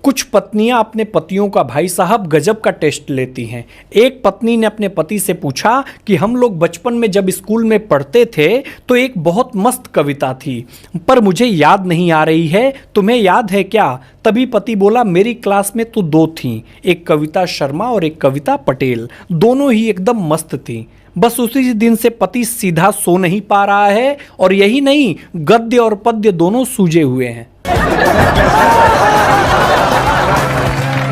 कुछ पत्नियां अपने पतियों का भाई साहब गजब का टेस्ट लेती हैं। एक पत्नी ने अपने पति से पूछा कि हम लोग बचपन में जब स्कूल में पढ़ते थे तो एक बहुत मस्त कविता थी, पर मुझे याद नहीं आ रही है, तुम्हें याद है क्या? तभी पति बोला, मेरी क्लास में तो दो थीं, एक कविता शर्मा और एक कविता पटेल, दोनों ही एकदम मस्त थीं। बस उसी दिन से पति सीधा सो नहीं पा रहा है, और यही नहीं, गद्य और पद्य दोनों सूझे हुए हैं।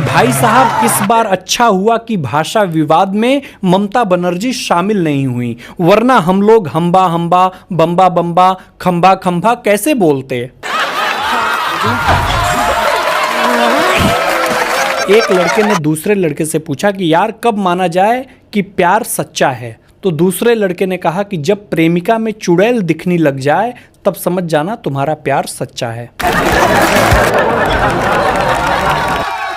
भाई साहब, इस बार अच्छा हुआ कि भाषा विवाद में ममता बनर्जी शामिल नहीं हुई, वरना हम लोग हम्बा हम्बा, बम्बा बम्बा, खम्बा खम्बा कैसे बोलते। एक लड़के ने दूसरे लड़के से पूछा कि यार कब माना जाए कि प्यार सच्चा है? तो दूसरे लड़के ने कहा कि जब प्रेमिका में चुड़ैल दिखने लग जाए तब समझ जाना तुम्हारा प्यार सच्चा है।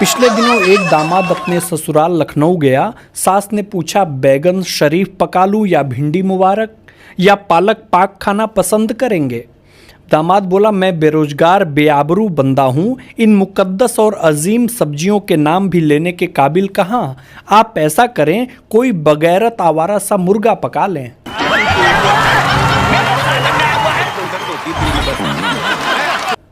पिछले दिनों एक दामाद अपने ससुराल लखनऊ गया। सास ने पूछा, बैगन शरीफ पका लूं या भिंडी मुबारक, या पालक पाक खाना पसंद करेंगे? दामाद बोला, मैं बेरोजगार बेआबरू बंदा हूँ, इन मुकद्दस और अजीम सब्जियों के नाम भी लेने के काबिल कहाँ। आप ऐसा करें, कोई बगैरत आवारा सा मुर्गा पका लें।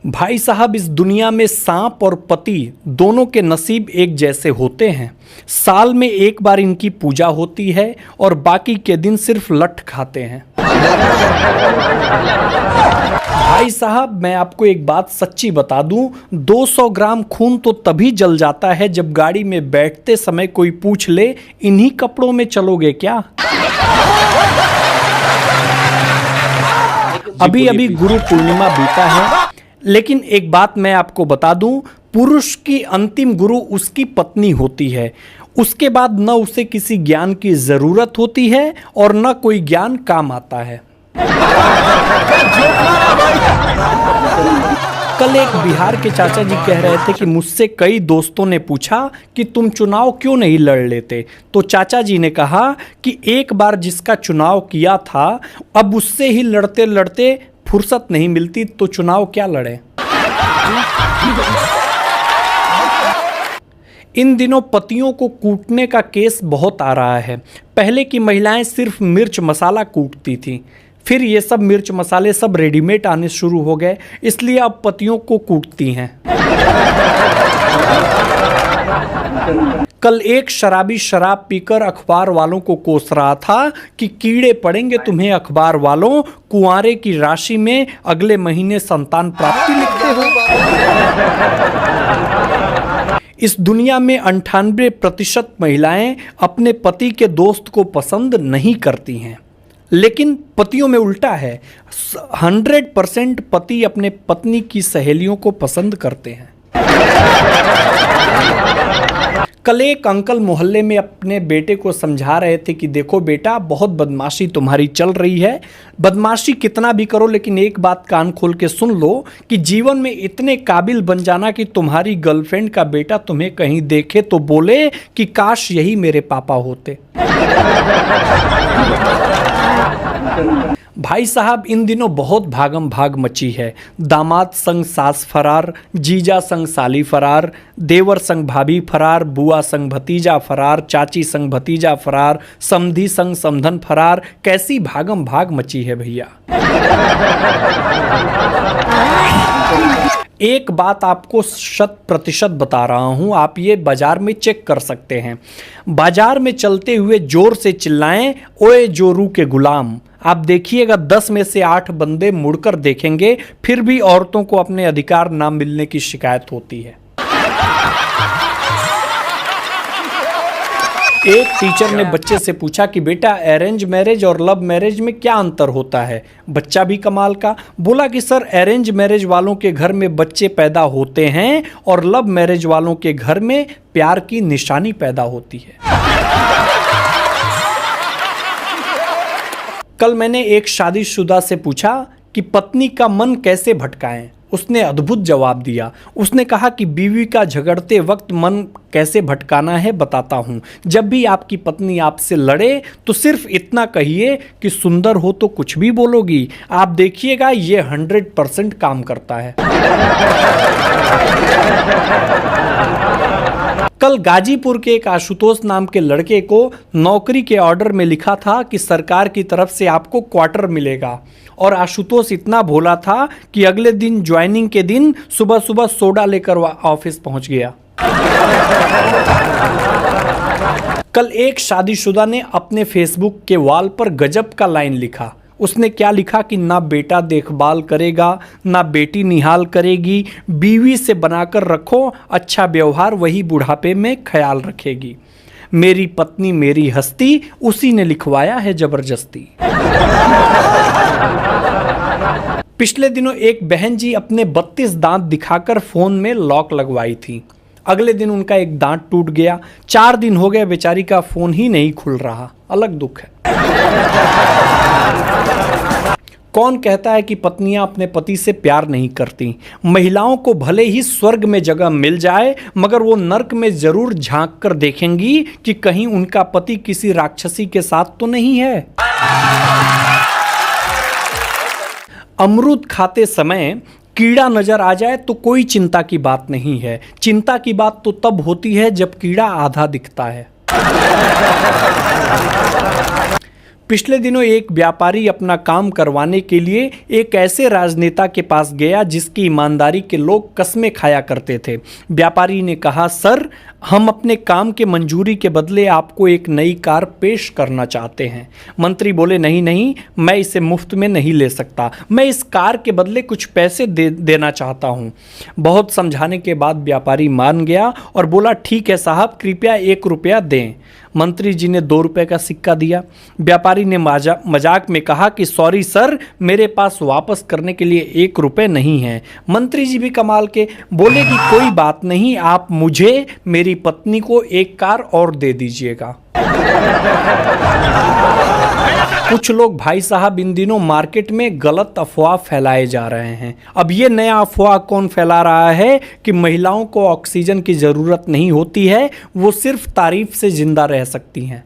भाई साहब, इस दुनिया में सांप और पति दोनों के नसीब एक जैसे होते हैं। साल में एक बार इनकी पूजा होती है और बाकी के दिन सिर्फ लठ खाते हैं। भाई साहब, मैं आपको एक बात सच्ची बता दूं, 200 ग्राम खून तो तभी जल जाता है जब गाड़ी में बैठते समय कोई पूछ ले, इन्हीं कपड़ों में चलोगे क्या? अभी अभी गुरु पूर्णिमा बीता है, लेकिन एक बात मैं आपको बता दूं, पुरुष की अंतिम गुरु उसकी पत्नी होती है। उसके बाद न उसे किसी ज्ञान की जरूरत होती है और न कोई ज्ञान काम आता है। कल एक बिहार के चाचा जी कह रहे थे कि मुझसे कई दोस्तों ने पूछा कि तुम चुनाव क्यों नहीं लड़ लेते, तो चाचा जी ने कहा कि एक बार जिसका चुनाव किया था, अब उससे ही लड़ते लड़ते फुर्सत नहीं मिलती, तो चुनाव क्या लड़े। इन दिनों पतियों को कूटने का केस बहुत आ रहा है। पहले की महिलाएं सिर्फ मिर्च मसाला कूटती थी, फिर ये सब मिर्च मसाले सब रेडीमेड आने शुरू हो गए, इसलिए अब पतियों को कूटती हैं। कल एक शराबी शराब पीकर अखबार वालों को कोस रहा था कि कीड़े पड़ेंगे तुम्हें अखबार वालों, कुंवारे की राशि में अगले महीने संतान प्राप्ति लिखते हो। इस दुनिया में 98% महिलाएं अपने पति के दोस्त को पसंद नहीं करती हैं, लेकिन पतियों में उल्टा है, 100% पति अपने पत्नी की सहेलियों को पसंद करते हैं। कल एक अंकल मोहल्ले में अपने बेटे को समझा रहे थे कि देखो बेटा, बहुत बदमाशी तुम्हारी चल रही है, बदमाशी कितना भी करो, लेकिन एक बात कान खोल के सुन लो कि जीवन में इतने काबिल बन जाना कि तुम्हारी गर्लफ्रेंड का बेटा तुम्हें कहीं देखे तो बोले कि काश यही मेरे पापा होते। भाई साहब, इन दिनों बहुत भागम भाग मची है। दामाद संग सास फरार, जीजा संग साली फरार, देवर संग भाभी फरार, बुआ संग भतीजा फरार, चाची संग भतीजा फरार, समधी संग समधन फरार। कैसी भागम भाग मची है भैया। एक बात आपको 100% बता रहा हूं, आप ये बाजार में चेक कर सकते हैं। बाजार में चलते हुए जोर से चिल्लाएं, ओए जोरू के गुलाम। आप देखिएगा 10 में से 8 बंदे मुड़कर देखेंगे, फिर भी औरतों को अपने अधिकार ना मिलने की शिकायत होती है। एक टीचर ने बच्चे से पूछा कि बेटा, अरेंज मैरिज और लव मैरिज में क्या अंतर होता है? बच्चा भी कमाल का बोला कि सर, अरेंज मैरिज वालों के घर में बच्चे पैदा होते हैं और लव मैरिज वालों के घर में प्यार की निशानी पैदा होती है। कल मैंने एक शादीशुदा से पूछा कि पत्नी का मन कैसे भटकाएं। उसने अद्भुत जवाब दिया। उसने कहा कि बीवी का झगड़ते वक्त मन कैसे भटकाना है बताता हूँ। जब भी आपकी पत्नी आपसे लड़े तो सिर्फ इतना कहिए कि सुंदर हो तो कुछ भी बोलोगी। आप देखिएगा ये 100% काम करता है। कल गाजीपुर के एक आशुतोष नाम के लड़के को नौकरी के ऑर्डर में लिखा था कि सरकार की तरफ से आपको क्वार्टर मिलेगा, और आशुतोष इतना भोला था कि अगले दिन ज्वाइनिंग के दिन सुबह सुबह सोडा लेकर ऑफिस पहुंच गया। कल एक शादीशुदा ने अपने फेसबुक के वॉल पर गजब का लाइन लिखा। उसने क्या लिखा कि ना बेटा देखभाल करेगा, ना बेटी निहाल करेगी, बीवी से बनाकर रखो अच्छा व्यवहार, वही बुढ़ापे में ख्याल रखेगी। मेरी पत्नी मेरी हस्ती, उसी ने लिखवाया है जबरदस्ती। पिछले दिनों एक बहन जी अपने 32 दांत दिखाकर फोन में लॉक लगवाई थी। अगले दिन उनका एक दांत टूट गया। 4 दिन हो गए बेचारी का फोन ही नहीं खुल रहा। अलग दुख है। कौन कहता है कि पत्नियां अपने पति से प्यार नहीं करती? महिलाओं को भले ही स्वर्ग में जगह मिल जाए, मगर वो नर्क में जरूर झांक कर देखेंगी कि कहीं उनका पति किसी राक्षसी के साथ तो नहीं है। अमरूद खाते समय कीड़ा नजर आ जाए तो कोई चिंता की बात नहीं है। चिंता की बात तो तब होती है जब कीड़ा आधा दिखता है। पिछले दिनों एक व्यापारी अपना काम करवाने के लिए एक ऐसे राजनेता के पास गया जिसकी ईमानदारी के लोग कस्में खाया करते थे। व्यापारी ने कहा, सर, हम अपने काम के मंजूरी के बदले आपको एक नई कार पेश करना चाहते हैं। मंत्री बोले, नहीं नहीं, मैं इसे मुफ्त में नहीं ले सकता, मैं इस कार के बदले कुछ पैसे देना चाहता हूँ। बहुत समझाने के बाद व्यापारी मान गया और बोला, ठीक है साहब, कृपया 1 रुपया दें। मंत्री जी ने 2 रुपए का सिक्का दिया। व्यापारी ने मजाक में कहा कि सॉरी सर, मेरे पास वापस करने के लिए 1 रुपए नहीं है। मंत्री जी भी कमाल के बोले कि कोई बात नहीं, आप मुझे मेरी पत्नी को 1 कार और दे दीजिएगा। कुछ लोग भाई साहब इन दिनों मार्केट में गलत अफवाह फैलाए जा रहे हैं। अब ये नया अफवाह कौन फैला रहा है कि महिलाओं को ऑक्सीजन की जरूरत नहीं होती है, वो सिर्फ तारीफ से जिंदा रह सकती हैं।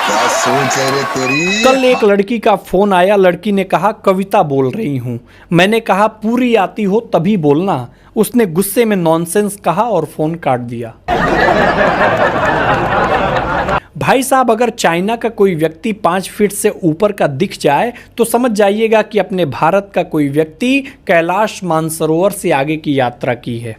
क्या सोच है रे तेरी? कल एक लड़की का फोन आया। लड़की ने कहा, कविता बोल रही हूं। मैंने कहा, पूरी आती हो तभी बोलना। उसने गुस्से में नॉनसेंस कहा और फोन काट दिया। भाई साहब, अगर चाइना का कोई व्यक्ति 5 फीट से ऊपर का दिख जाए तो समझ जाइएगा कि अपने भारत का कोई व्यक्ति कैलाश मानसरोवर से आगे की यात्रा की है।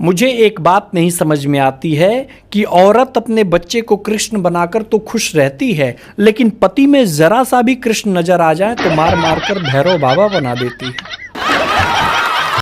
मुझे एक बात नहीं समझ में आती है कि औरत अपने बच्चे को कृष्ण बनाकर तो खुश रहती है, लेकिन पति में जरा सा भी कृष्ण नजर आ जाए तो मार मार कर भैरव बाबा बना देती है।